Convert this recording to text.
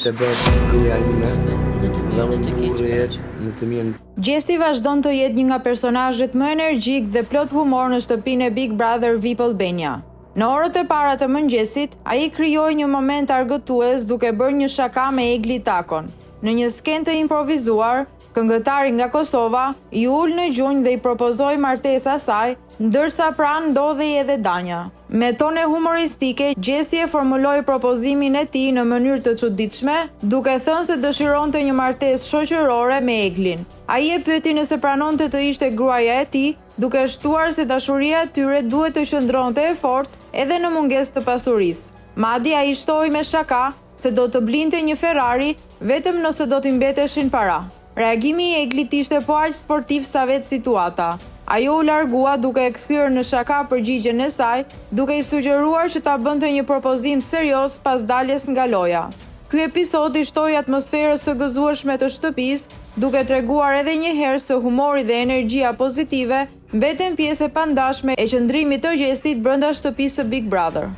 Të bëhet gruaja ime në të mirën. Gjesti vazhdon të jetë një nga personazhet më energjik dhe plot humor në shtëpinë e Big Brother VIP Albania. Në orët e para të mëngjesit, ai krijoi një moment argëtues duke bërë një shaka me Egli Takon. Në një skenë të improvizuar, këngëtari nga Kosova i ul në gjunjë dhe i propozoi martesë asaj, ndërsa pranë ndodhej edhe Danja. Me tone humoristike, Gjesti e formuloi propozimin e tij në mënyrë të çuditshme, duke thënë se dëshironte një martesë shoqërore me Eglin. Ai e pyeti nëse pranonte të ishte gruaja e tij, duke shtuar se dashuria e tyre duhet të qëndronte e fortë edhe në mungesë të pasurisë. Madje ai shtoi me shaka se do të blinte një Ferrari vetëm nëse do t'i mbeteshin para. Reagimi i Eglit ishte po aq sportiv sa vetë situata. Ajo u largua duke e kthyer në shaka përgjigjen e saj, duke i sugjeruar që ta bënte një propozim serioz pas daljes nga loja. Ky episod i shtoi atmosferës së gëzueshme të shtëpisë, duke treguar edhe një herë se humori dhe energjia pozitive mbeten pjesë e pandashme e qëndrimit të Gjestit brenda shtëpisë së Big Brother.